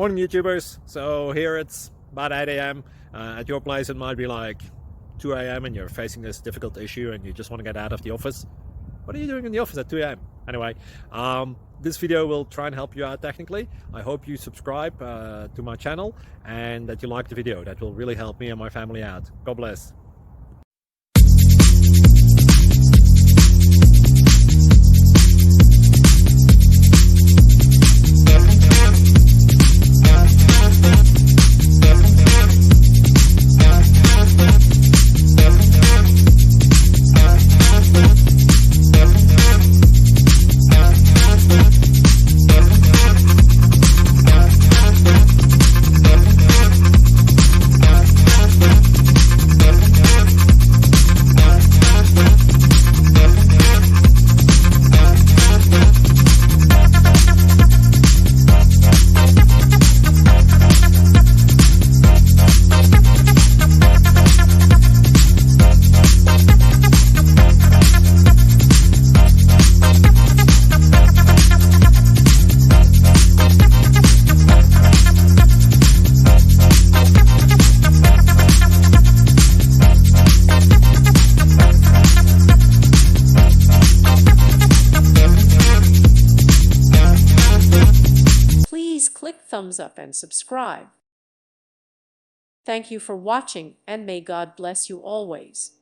Morning YouTubers. So here it's about 8 a.m. At your place it might be like 2 a.m. and you're facing this difficult issue and you just want to get out of the office. What are you doing in the office at 2 a.m.? Anyway, this video will try and help you out technically. I hope you subscribe to my channel and that you like the video. That will really help me and my family out. God bless. Please click thumbs up and subscribe. Thank you for watching, and may God bless you always.